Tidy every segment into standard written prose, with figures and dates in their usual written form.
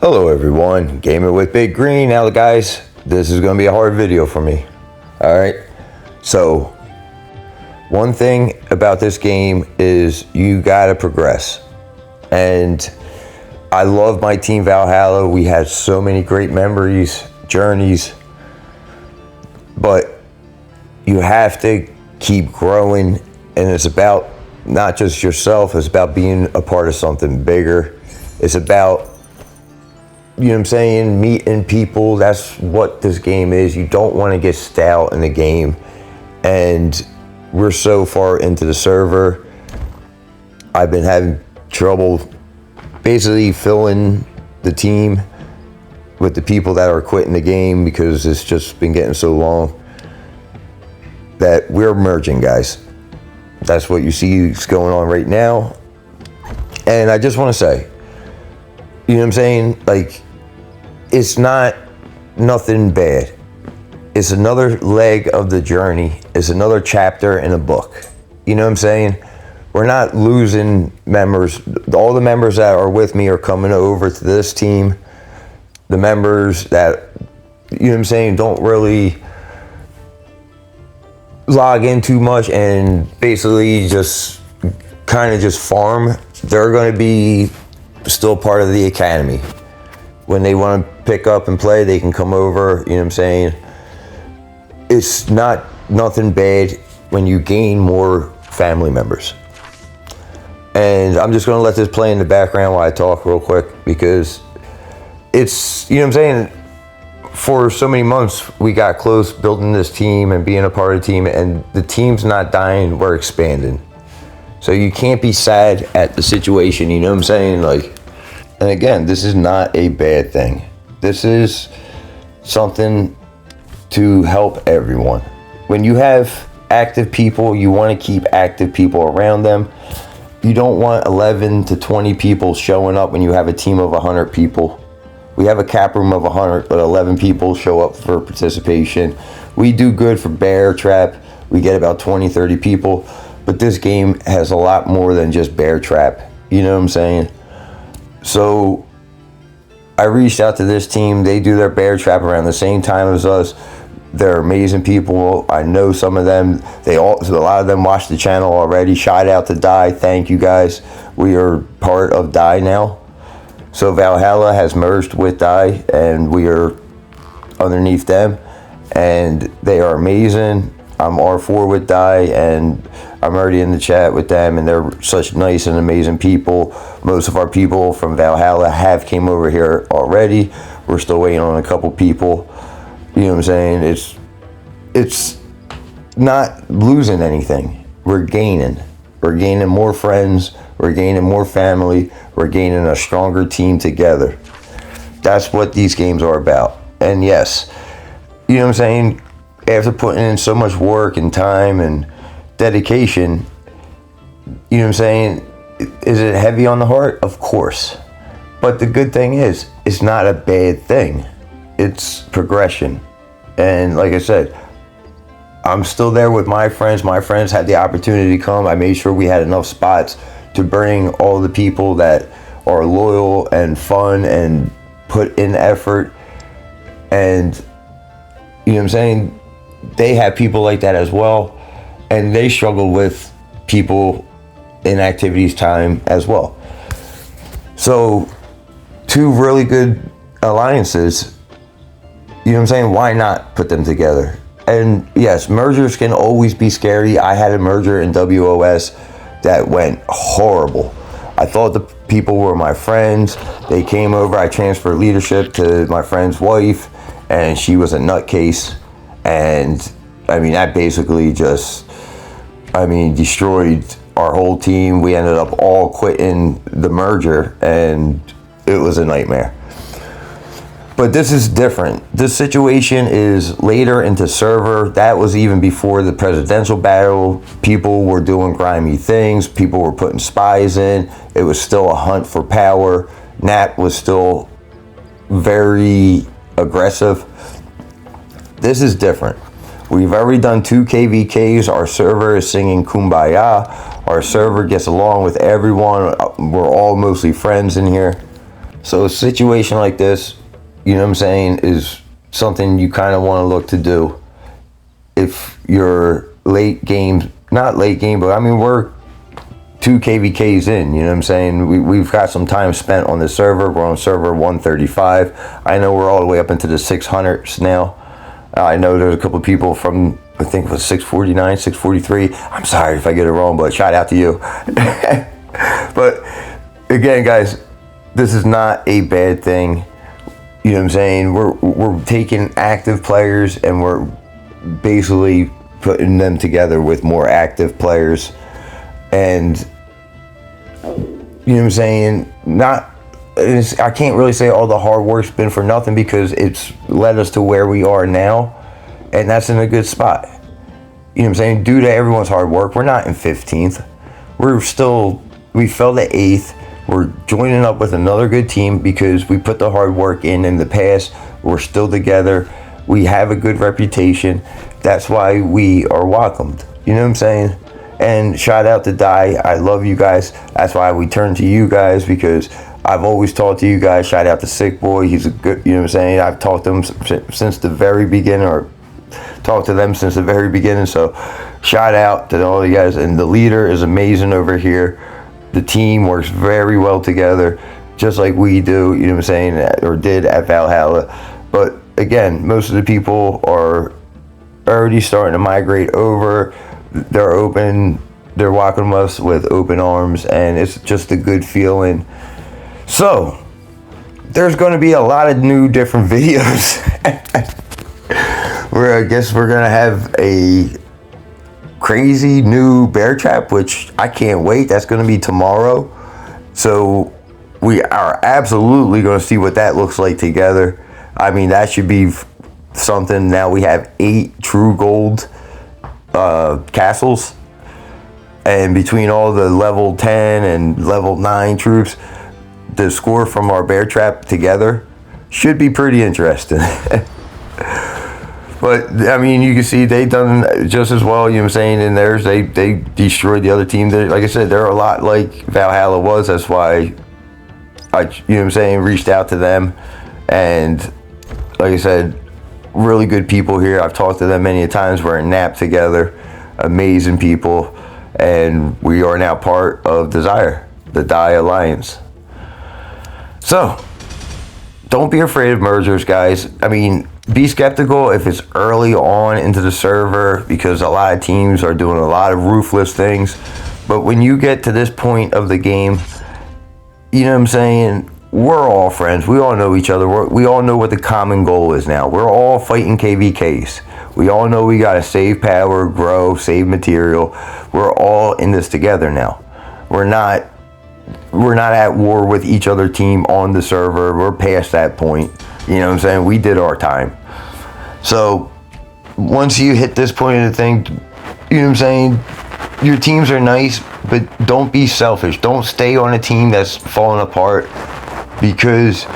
Hello everyone, Gamer with Big Green. Now guys, this is going to be a hard video for me. Alright, so one thing about this game is you gotta progress. And I love my team Valhalla. We had so many great memories, journeys, but you have to keep growing, and it's about not just yourself, it's about being a part of something bigger. It's about, you know what I'm saying, meeting people. That's what this game is. You don't want to get stale in the game. And we're so far into the server, I've been having trouble basically filling the team with the people that are quitting the game because it's just been getting so long that we're merging, guys. That's what you see is going on right now. And I just want to say, you know what I'm saying? Like, it's not nothing bad. It's another leg of the journey. It's another chapter in a book. You know what I'm saying? We're not losing members. All the members that are with me are coming over to this team. The members that, you know what I'm saying, don't really log in too much and basically just kind of just farm, they're going to be still part of the academy. When they want to pick up and play, they can come over. You know what I'm saying? It's not nothing bad when you gain more family members. And I'm just going to let this play in the background while I talk real quick, because it's, you know what I'm saying, for so many months we got close building this team and being a part of the team, and the team's not dying, we're expanding. So you can't be sad at the situation, you know what I'm saying? Like, and again, this is not a bad thing. This is something to help everyone. When you have active people, you want to keep active people around them. You don't want 11 to 20 people showing up when you have a team of 100 people. We have a cap room of 100, but 11 people show up for participation. We do good for bear trap. We get about 20, 30 people. But this game has a lot more than just bear trap. You know what I'm saying? So I reached out to this team. They do their bear trap around the same time as us. They're amazing people. I know some of them. A lot of them watch the channel already. Shout out to Die. Thank you guys. We are part of Die now. So Valhalla has merged with Die, and we are underneath them, and they are amazing. I'm R4 with Die, and I'm already in the chat with them, and they're such nice and amazing people. Most of our people from Valhalla have came over here already. We're still waiting on a couple people. You know what I'm saying? It's not losing anything. We're gaining. We're gaining more friends. We're gaining more family. We're gaining a stronger team together. That's what these games are about. And yes, you know what I'm saying? After putting in so much work and time and dedication, you know what I'm saying? Is it heavy on the heart? Of course. But the good thing is, it's not a bad thing. It's progression. And like I said, I'm still there with my friends. My friends had the opportunity to come. I made sure we had enough spots to bring all the people that are loyal and fun and put in effort. And you know what I'm saying? They have people like that as well. And they struggle with people in activities time as well. So two really good alliances, you know what I'm saying? Why not put them together? And yes, mergers can always be scary. I had a merger in WOS that went horrible. I thought the people were my friends. They came over. I transferred leadership to my friend's wife, and she was a nutcase. And I mean, that basically just, destroyed our whole team. We ended up all quitting the merger, and it was a nightmare. But this is different. This situation is later into server. That was even before the presidential battle. People were doing grimy things. People were putting spies in. It was still a hunt for power. Nat was still very aggressive. This is different. We've already done 2 KVKs. Our server is singing Kumbaya. Our server gets along with everyone. We're all mostly friends in here. So a situation like this, you know what I'm saying, is something you kind of want to look to do. If you're late game, not late game, but I mean, we're 2 KVKs in, you know what I'm saying? We've got some time spent on the server. We're on server 135. I know we're all the way up into the 600s now. I know there's a couple of people from, I think it was 649, 643. I'm sorry if I get it wrong, but shout out to you. But again, guys, this is not a bad thing. You know what I'm saying? We're taking active players and we're basically putting them together with more active players. And you know what I'm saying? I can't really say all the hard work's been for nothing, because it's led us to where we are now, and that's in a good spot. You know what I'm saying? Due to everyone's hard work, we're not in 15th. We fell to 8th. We're joining up with another good team because we put the hard work in the past. We're still together. We have a good reputation. That's why we are welcomed. You know what I'm saying? And shout out to Die. I love you guys. That's why we turn to you guys, because I've always talked to you guys. Shout out to Sick Boy. He's a good, you know what I'm saying? I've talked to him since the very beginning, or talked to them since the very beginning. So shout out to all you guys. And the leader is amazing over here. The team works very well together, just like we do, you know what I'm saying, or did at Valhalla. But again, most of the people are already starting to migrate over. They're welcoming us with open arms, and it's just a good feeling. So there's going to be a lot of new different videos. I guess we're going to have a crazy new bear trap, which I can't wait. That's going to be tomorrow. So we are absolutely going to see what that looks like together. I mean, that should be something. Now we have 8 true gold castles, and between all the level 10 and level 9 troops, the score from our bear trap together should be pretty interesting. But I mean, you can see they've done just as well, you know what I'm saying, in theirs. They destroyed the other team. Like I said, they're a lot like Valhalla was. That's why I, you know what I'm saying, reached out to them. And like I said, really good people here. I've talked to them many times. We're in NAP together. Amazing people. And we are now part of Desire, the Die Alliance. So don't be afraid of mergers, guys. I mean, be skeptical if it's early on into the server, because a lot of teams are doing a lot of ruthless things. But when you get to this point of the game, you know what I'm saying, we're all friends. We all know each other. We all know what the common goal is now. We're all fighting KVKs. We all know we got to save power, grow, save material. We're all in this together now. We're not at war with each other team on the server. We're past that point. You know what I'm saying? We did our time. So once you hit this point of the thing, you know what I'm saying, your teams are nice, but don't be selfish. Don't stay on a team that's falling apart because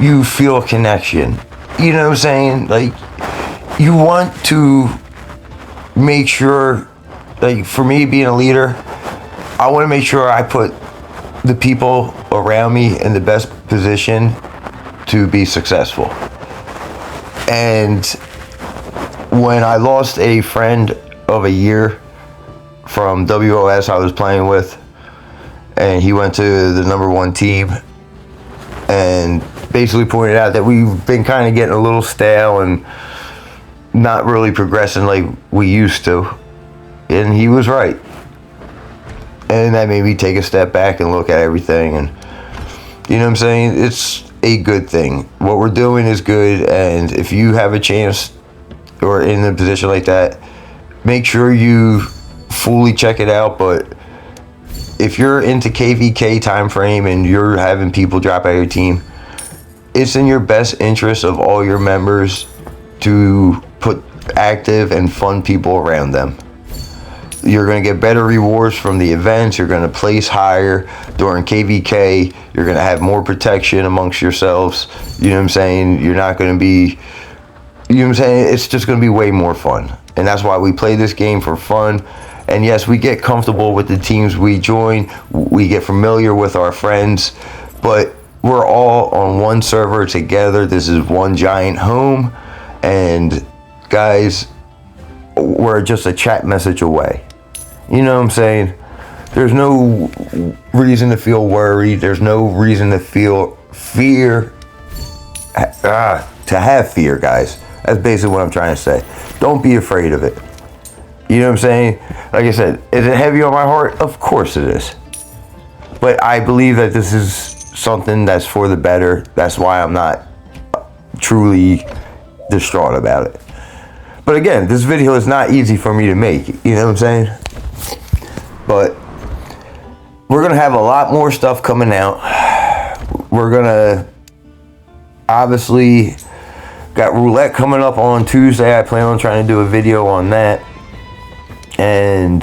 you feel a connection. You know what I'm saying? Like, you want to make sure, like, for me being a leader, I want to make sure I put the people around me in the best position to be successful. And when I lost a friend of a year from WOS I was playing with, and he went to the #1 team, and basically pointed out that we've been kind of getting a little stale and not really progressing like we used to. And he was right. And that made me take a step back and look at everything. And you know what I'm saying? It's a good thing. What we're doing is good. And if you have a chance or in a position like that, make sure you fully check it out. But if you're into KVK time frame and you're having people drop out of your team, it's in your best interest of all your members to put active and fun people around them. You're going to get better rewards from the events. You're going to place higher during KVK. You're going to have more protection amongst yourselves. You know what I'm saying? You're not going to be, you know what I'm saying? It's just going to be way more fun. And that's why we play this game, for fun. And yes, we get comfortable with the teams we join. We get familiar with our friends. But we're all on one server together. This is one giant home, and guys, we're just a chat message away. You know what I'm saying? There's no reason to feel worried. There's no reason to feel fear. To have fear, guys. That's basically what I'm trying to say. Don't be afraid of it. You know what I'm saying? Like I said, is it heavy on my heart? Of course it is. But I believe that this is something that's for the better. That's why I'm not truly distraught about it. But again, this video is not easy for me to make. You know what I'm saying? But we're going to have a lot more stuff coming out. We're going to obviously got roulette coming up on Tuesday. I plan on trying to do a video on that. And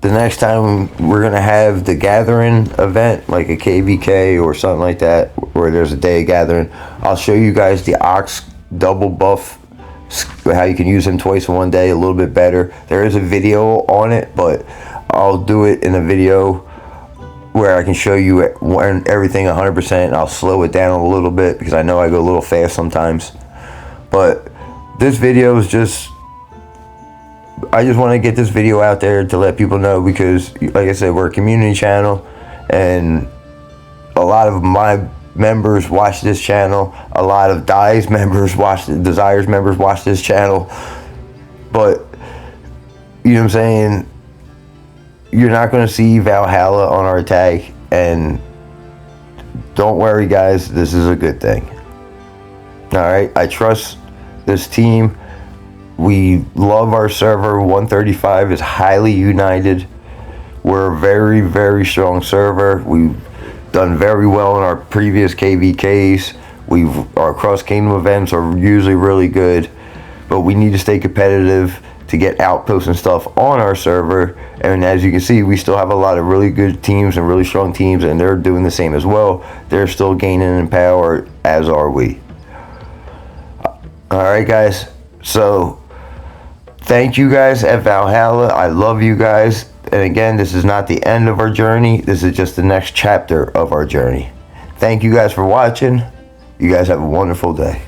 the next time we're going to have the gathering event, like a KVK or something like that, where there's a day of gathering. I'll show you guys the Ox double buff, how you can use him twice in one day, a little bit better. There is a video on it, but I'll do it in a video where I can show you everything 100%, and I'll slow it down a little bit because I know I go a little fast sometimes. But this video is just, I just want to get this video out there to let people know, because like I said, we're a community channel, and a lot of my members watch this channel. A lot of Desires members watch this channel. But you know what I'm saying? You're not going to see Valhalla on our tag, and don't worry, guys, this is a good thing. All right, I trust this team. We love our server. 135 is highly united. We're a very, very strong server. We've done very well in our previous KVKs. Our cross kingdom events are usually really good, but we need to stay competitive to get outposts and stuff on our server. And as you can see, we still have a lot of really good teams and really strong teams, and they're doing the same as well. They're still gaining in power, as are we. All right, guys. So thank you guys at Valhalla. I love you guys. And again, this is not the end of our journey. This is just the next chapter of our journey. Thank you guys for watching. You guys have a wonderful day.